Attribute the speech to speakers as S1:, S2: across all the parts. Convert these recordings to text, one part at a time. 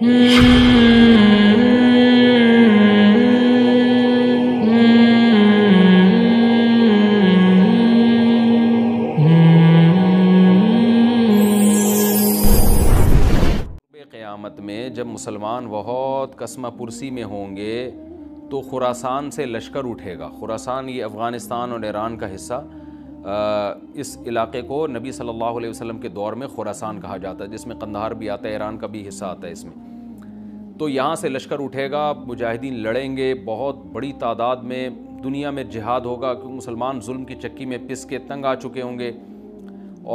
S1: قیامت میں جب مسلمان بہت قسمہ پرسی میں ہوں گے تو خراسان سے لشکر اٹھے گا۔ خراسان یہ افغانستان اور ایران کا حصہ، اس علاقے کو نبی صلی اللہ علیہ وسلم کے دور میں خراسان کہا جاتا ہے، جس میں قندھار بھی آتا ہے، ایران کا بھی حصہ آتا ہے اس میں۔ تو یہاں سے لشکر اٹھے گا، مجاہدین لڑیں گے، بہت بڑی تعداد میں دنیا میں جہاد ہوگا، کیونکہ مسلمان ظلم کی چکی میں پس کے تنگ آ چکے ہوں گے،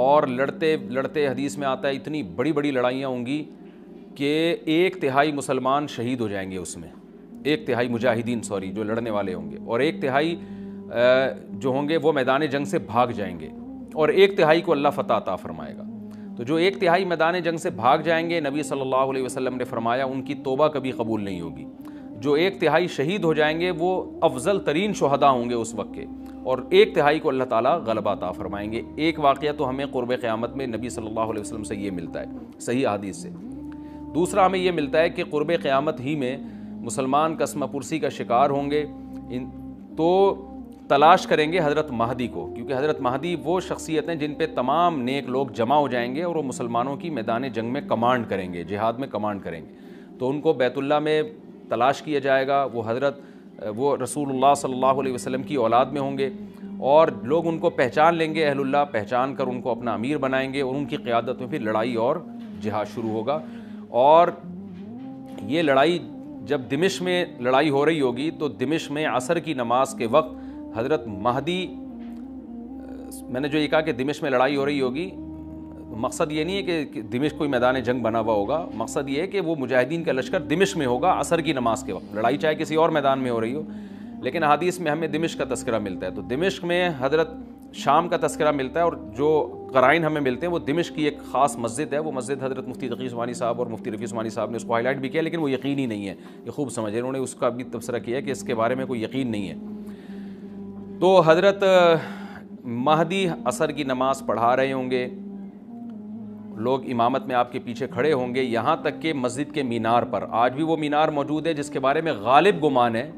S1: اور لڑتے لڑتے حدیث میں آتا ہے اتنی بڑی بڑی لڑائیاں ہوں گی کہ 1/3 مسلمان شہید ہو جائیں گے اس میں، 1/3 مجاہدین جو لڑنے والے ہوں گے، اور 1/3 جو ہوں گے وہ میدان جنگ سے بھاگ جائیں گے، اور 1/3 کو اللہ فتح عطا فرمائے گا۔ تو جو 1/3 میدان جنگ سے بھاگ جائیں گے، نبی صلی اللہ علیہ وسلم نے فرمایا ان کی توبہ کبھی قبول نہیں ہوگی۔ جو 1/3 شہید ہو جائیں گے وہ افضل ترین شہداء ہوں گے اس وقت کے، اور 1/3 کو اللہ تعالیٰ غلبہ عطا فرمائیں گے۔ ایک واقعہ تو ہمیں قرب قیامت میں نبی صلی اللہ علیہ وسلم سے یہ ملتا ہے صحیح حدیث سے۔ دوسرا ہمیں یہ ملتا ہے کہ قرب قیامت ہی میں مسلمان قسمہ پرسی کا شکار ہوں گے، تو تلاش کریں گے حضرت مہدی کو، کیونکہ حضرت مہدی وہ شخصیت ہیں جن پہ تمام نیک لوگ جمع ہو جائیں گے اور وہ مسلمانوں کی میدان جنگ میں کمانڈ کریں گے، جہاد میں کمانڈ کریں گے۔ تو ان کو بیت اللہ میں تلاش کیا جائے گا، وہ رسول اللہ صلی اللہ علیہ وسلم کی اولاد میں ہوں گے، اور لوگ ان کو پہچان لیں گے، اہل اللہ پہچان کر ان کو اپنا امیر بنائیں گے، اور ان کی قیادت میں پھر لڑائی اور جہاد شروع ہوگا۔ اور یہ لڑائی جب دمشق میں لڑائی ہو رہی ہوگی تو دمشق میں عصر کی نماز کے وقت حضرت مہدی، میں نے جو یہ کہا کہ دمشق میں لڑائی ہو رہی ہوگی، مقصد یہ نہیں ہے کہ دمشق کوئی میدان جنگ بنا ہوا ہوگا، مقصد یہ ہے کہ وہ مجاہدین کا لشکر دمشق میں ہوگا عصر کی نماز کے وقت، لڑائی چاہے کسی اور میدان میں ہو رہی ہو، لیکن احادیث میں ہمیں دمشق کا تذکرہ ملتا ہے۔ تو دمشق میں حضرت شام کا تذکرہ ملتا ہے، اور جو قرائن ہمیں ملتے ہیں وہ دمشق کی ایک خاص مسجد ہے، وہ مسجد حضرت مفتی تقی عثمانی صاحب اور مفتی رفیع عثمانی صاحب نے اس کو ہائی لائٹ بھی کیا، لیکن وہ یقینی نہیں ہے، یہ خوب سمجھے، انہوں نے اس کا بھی تبصرہ کیا کہ اس کے بارے میں کوئی یقین نہیں ہے۔ تو حضرت مہدی عصر کی نماز پڑھا رہے ہوں گے، لوگ امامت میں آپ کے پیچھے کھڑے ہوں گے، یہاں تک کہ مسجد کے مینار پر، آج بھی وہ مینار موجود ہے جس کے بارے میں غالب گمان ہے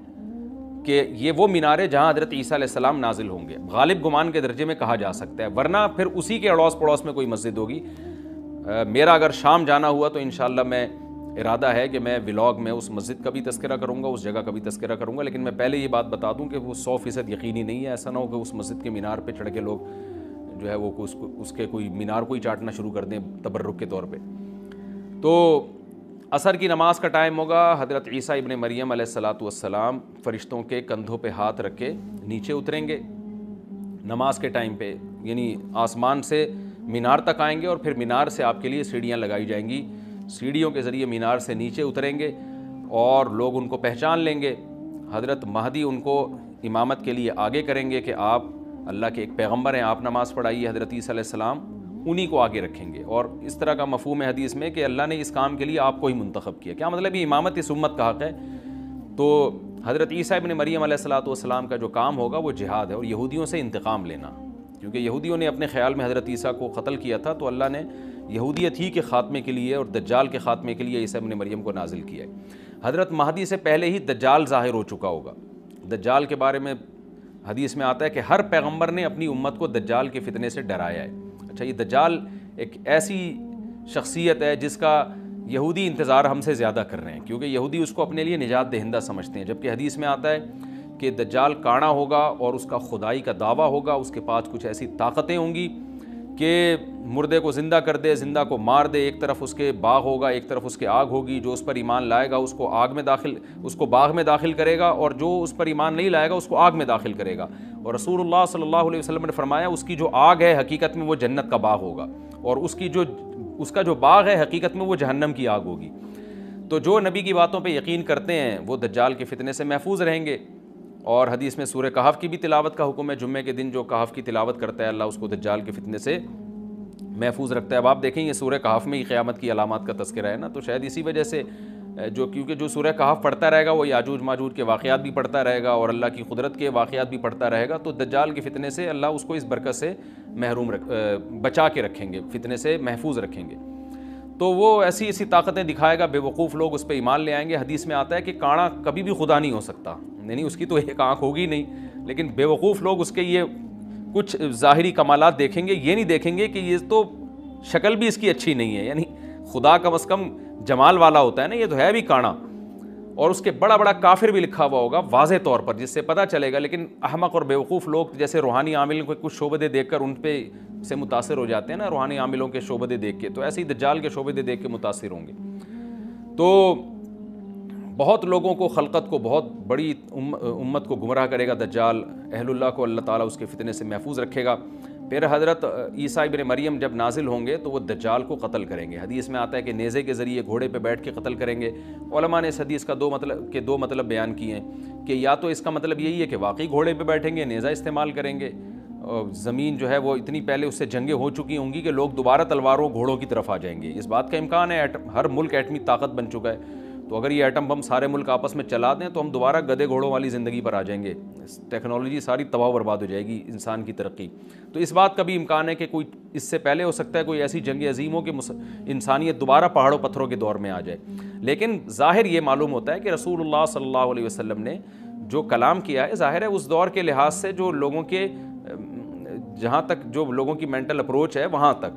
S1: کہ یہ وہ مینار ہے جہاں حضرت عیسیٰ علیہ السلام نازل ہوں گے، غالب گمان کے درجے میں کہا جا سکتا ہے، ورنہ پھر اسی کے اڑوس پڑوس میں کوئی مسجد ہوگی۔ میرا اگر شام جانا ہوا تو انشاءاللہ میں ارادہ ہے کہ میں ولاگ میں اس مسجد کا بھی تذکرہ کروں گا، اس جگہ کا بھی تذکرہ کروں گا، لیکن میں پہلے یہ بات بتا دوں کہ وہ 100% یقینی نہیں ہے، ایسا نہ ہو کہ اس مسجد کے مینار پہ چڑھ کے لوگ جو ہے وہ اس کے کوئی مینار کو ہی چاٹنا شروع کر دیں تبرک کے طور پہ۔ تو عصر کی نماز کا ٹائم ہوگا، حضرت عیسیٰ ابن مریم علیہ السلام فرشتوں کے کندھوں پہ ہاتھ رکھ کے نیچے اتریں گے نماز کے ٹائم پہ، یعنی آسمان سے مینار تک آئیں گے، اور پھر مینار سے آپ کے لیے سیڑھیاں لگائی جائیں گی، سیڑھیوں کے ذریعے مینار سے نیچے اتریں گے، اور لوگ ان کو پہچان لیں گے۔ حضرت مہدی ان کو امامت کے لیے آگے کریں گے کہ آپ اللہ کے ایک پیغمبر ہیں، آپ نماز پڑھائیے، حضرت عیسیٰ علیہ السلام انہی کو آگے رکھیں گے، اور اس طرح کا مفہوم ہے حدیث میں کہ اللہ نے اس کام کے لیے آپ کو ہی منتخب کیا۔ کیا مطلب یہ امامت اس امت کا حق ہے؟ تو حضرت عیسیٰ ابن مریم علیہ السلام کا جو کام ہوگا وہ جہاد ہے، اور یہودیوں سے انتقام لینا، کیونکہ یہودیوں نے اپنے خیال میں حضرت عیسیٰ کو قتل کیا تھا، تو اللہ نے یہودیت ہی کے خاتمے کے لیے اور دجال کے خاتمے کے لیے عیسیٰ ابن مریم کو نازل کیا ہے۔ حضرت مہدی سے پہلے ہی دجال ظاہر ہو چکا ہوگا۔ دجال کے بارے میں حدیث میں آتا ہے کہ ہر پیغمبر نے اپنی امت کو دجال کے فتنے سے ڈرایا ہے۔ اچھا، یہ دجال ایک ایسی شخصیت ہے جس کا یہودی انتظار ہم سے زیادہ کر رہے ہیں، کیونکہ یہودی اس کو اپنے لیے نجات دہندہ سمجھتے ہیں، جبکہ حدیث میں آتا ہے کہ دجال کانا ہوگا اور اس کا خدائی کا دعویٰ ہوگا، اس کے پاس کچھ ایسی طاقتیں ہوں گی کہ مردے کو زندہ کر دے، زندہ کو مار دے، ایک طرف اس کے باغ ہوگا، ایک طرف اس کے آگ ہوگی، جو اس پر ایمان لائے گا اس کو باغ میں داخل کرے گا، اور جو اس پر ایمان نہیں لائے گا اس کو آگ میں داخل کرے گا۔ اور رسول اللہ صلی اللہ علیہ وسلم نے فرمایا اس کی جو آگ ہے حقیقت میں وہ جنت کا باغ ہوگا، اور اس کا جو باغ ہے حقیقت میں وہ جہنم کی آگ ہوگی۔ تو جو نبی کی باتوں پہ یقین کرتے ہیں وہ دجال کے فتنے سے محفوظ رہیں گے۔ اور حدیث میں سورہ کہف کی بھی تلاوت کا حکم ہے، جمعے کے دن جو کہف کی تلاوت کرتا ہے اللہ اس کو دجال کے فتنے سے محفوظ رکھتا ہے۔ اب آپ دیکھیں یہ سورہ کہف میں ہی قیامت کی علامات کا تذکرہ ہے نا، تو شاید اسی وجہ سے کیونکہ جو سورہ کہف پڑھتا رہے گا وہ یاجوج ماجوج کے واقعات بھی پڑھتا رہے گا اور اللہ کی قدرت کے واقعات بھی پڑھتا رہے گا، تو دجال کے فتنے سے اللہ اس کو اس برکت سے بچا کے رکھیں گے، فتنے سے محفوظ رکھیں گے۔ تو وہ ایسی ایسی طاقتیں دکھائے گا، بے وقوف لوگ اس پہ ایمان لے آئیں گے۔ حدیث میں آتا ہے کہ کاڑا کبھی بھی خدا نہیں ہو سکتا، یعنی اس کی تو ایک آنکھ ہوگی نہیں، لیکن بے وقوف لوگ اس کے یہ کچھ ظاہری کمالات دیکھیں گے، یہ نہیں دیکھیں گے کہ یہ تو شکل بھی اس کی اچھی نہیں ہے، یعنی خدا کم از کم جمال والا ہوتا ہے نا، یہ تو ہے بھی کاڑا، اور اس کے بڑا بڑا کافر بھی لکھا ہوا ہوگا واضح طور پر، جس سے پتہ چلے گا۔ لیکن احمق اور بیوقوف لوگ جیسے روحانی عاملوں کے کچھ شعبدے دیکھ کر ان پہ سے متاثر ہو جاتے ہیں نا، روحانی عاملوں کے شعبدے دیکھ کے، تو ایسے ہی دجال کے شعبدے دیکھ کے متاثر ہوں گے۔ تو بہت لوگوں کو، خلقت کو، بہت بڑی امت کو گمراہ کرے گا دجال، اہل اللہ کو اللہ تعالیٰ اس کے فتنے سے محفوظ رکھے گا۔ پھر حضرت عیسیٰ ابن مریم جب نازل ہوں گے تو وہ دجال کو قتل کریں گے۔ حدیث میں آتا ہے کہ نیزے کے ذریعے گھوڑے پہ بیٹھ کے قتل کریں گے۔ علماء نے اس حدیث کا دو مطلب بیان کیے ہیں کہ یا تو اس کا مطلب یہی ہے کہ واقعی گھوڑے پہ بیٹھیں گے، نیزہ استعمال کریں گے، زمین جو ہے وہ اتنی پہلے اس سے جنگیں ہو چکی ہوں گی کہ لوگ دوبارہ تلواروں گھوڑوں کی طرف آ جائیں گے۔ اس بات کا امکان ہے، ہر ملک ایٹمی طاقت بن چکا ہے، تو اگر یہ ایٹم بم سارے ملک آپس میں چلا دیں تو ہم دوبارہ گدھے گھوڑوں والی زندگی پر آ جائیں گے، ٹیکنالوجی ساری تباہ و برباد ہو جائے گی، انسان کی ترقی۔ تو اس بات کا بھی امکان ہے کہ کوئی اس سے پہلے ہو سکتا ہے کوئی ایسی جنگ عظیم ہو کہ انسانیت دوبارہ پہاڑوں پتھروں کے دور میں آ جائے۔ لیکن ظاہر یہ معلوم ہوتا ہے کہ رسول اللہ صلی اللہ علیہ وسلم نے جو کلام کیا ہے، ظاہر ہے اس دور کے لحاظ سے جو لوگوں کے، جہاں تک جو لوگوں کی مینٹل اپروچ ہے وہاں تک،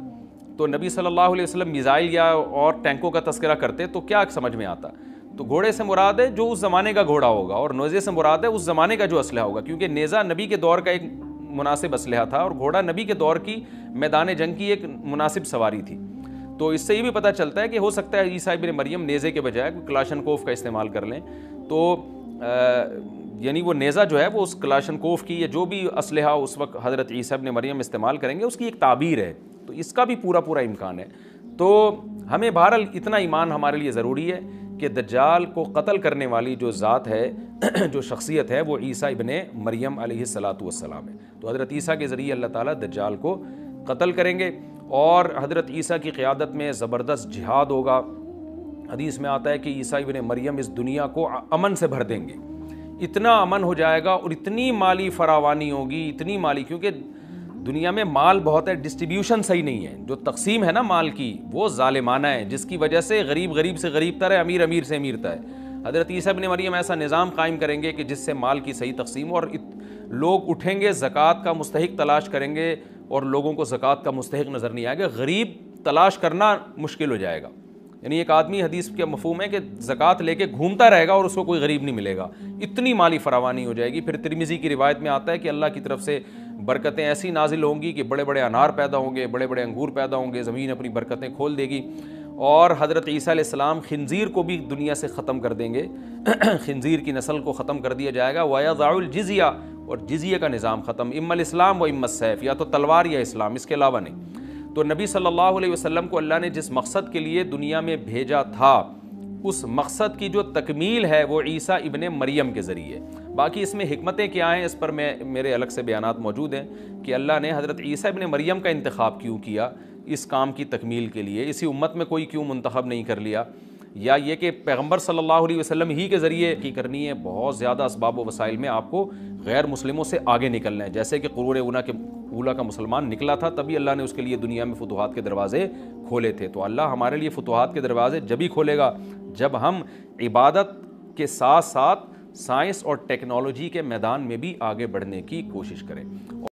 S1: تو نبی صلی اللہ علیہ وسلم میزائل یا اور ٹینکوں کا تذکرہ کرتے تو کیا سمجھ میں آتا؟ تو گھوڑے سے مراد ہے جو اس زمانے کا گھوڑا ہوگا، اور نیزے سے مراد ہے اس زمانے کا جو اسلحہ ہوگا، کیونکہ نیزہ نبی کے دور کا ایک مناسب اسلحہ تھا اور گھوڑا نبی کے دور کی میدان جنگ کی ایک مناسب سواری تھی۔ تو اس سے یہ بھی پتہ چلتا ہے کہ ہو سکتا ہے عیسیٰ ابن مریم نیزے کے بجائے کلاشنکوف کا استعمال کر لیں، تو یعنی وہ نیزہ جو ہے وہ اس کلاشنکوف کی یا جو بھی اسلحہ اس وقت حضرت عیسیٰ ابن مریم استعمال کریں گے اس کی ایک تعبیر ہے، تو اس کا بھی پورا امکان ہے۔ تو ہمیں بہرحال اتنا ایمان ہمارے لیے ضروری ہے کہ دجال کو قتل کرنے والی جو ذات ہے، جو شخصیت ہے، وہ عیسیٰ ابن مریم علیہ الصلاۃ والسلام ہے۔ تو حضرت عیسیٰ کے ذریعے اللہ تعالیٰ دجال کو قتل کریں گے، اور حضرت عیسیٰ کی قیادت میں زبردست جہاد ہوگا۔ حدیث میں آتا ہے کہ عیسیٰ ابن مریم اس دنیا کو امن سے بھر دیں گے، اتنا امن ہو جائے گا اور اتنی مالی فراوانی ہوگی، اتنی مالی، کیونکہ دنیا میں مال بہت ہے، ڈسٹریبیوشن صحیح نہیں ہے، جو تقسیم ہے نا مال کی وہ ظالمانہ ہے، جس کی وجہ سے غریب غریب سے غریب تر ہے، امیر امیر سے امیر تر ہے۔ حضرت عیسیٰ ابن مریم ایسا نظام قائم کریں گے کہ جس سے مال کی صحیح تقسیم، اور لوگ اٹھیں گے زکوٰۃ کا مستحق تلاش کریں گے اور لوگوں کو زکوٰۃ کا مستحق نظر نہیں آئے گا، غریب تلاش کرنا مشکل ہو جائے گا۔ یعنی ایک آدمی، حدیث کا مفہوم ہے کہ زکوٰۃ لے کے گھومتا رہے گا اور اس کو کوئی غریب نہیں ملے گا، اتنی مالی فراوانی ہو جائے گی۔ پھر ترمذی کی روایت میں آتا ہے کہ اللہ کی طرف سے برکتیں ایسی نازل ہوں گی کہ بڑے بڑے انار پیدا ہوں گے، بڑے بڑے انگور پیدا ہوں گے، زمین اپنی برکتیں کھول دے گی، اور حضرت عیسیٰ علیہ السلام خنزیر کو بھی دنیا سے ختم کر دیں گے، خنزیر کی نسل کو ختم کر دیا جائے گا، وَيَضَعُ الْجِزْيَةَ، اور جزیہ کا نظام ختم، اما الاسلام و اما السیف، یا تو تلوار یا اسلام، اس کے علاوہ نہیں۔ تو نبی صلی اللہ علیہ وسلم کو اللہ نے جس مقصد کے لیے دنیا میں بھیجا تھا، اس مقصد کی جو تکمیل ہے وہ عیسیٰ ابن مریم کے ذریعے۔ باقی اس میں حکمتیں کیا ہیں، اس پر میرے الگ سے بیانات موجود ہیں کہ اللہ نے حضرت عیسیٰ ابن مریم کا انتخاب کیوں کیا اس کام کی تکمیل کے لیے، اسی امت میں کوئی کیوں منتخب نہیں کر لیا، یا یہ کہ پیغمبر صلی اللہ علیہ وسلم ہی کے ذریعے کی کرنی ہے۔ بہت زیادہ اسباب و وسائل میں آپ کو غیر مسلموں سے آگے نکلنا ہے، جیسے کہ قرون اولیٰ کا مسلمان نکلا تھا، تبھی اللہ نے اس کے لیے دنیا میں فتوحات کے دروازے کھولے تھے۔ تو اللہ ہمارے لیے فتوحات کے دروازے جب ہی کھولے گا جب ہم عبادت کے ساتھ ساتھ سائنس اور ٹیکنالوجی کے میدان میں بھی آگے بڑھنے کی کوشش کریں۔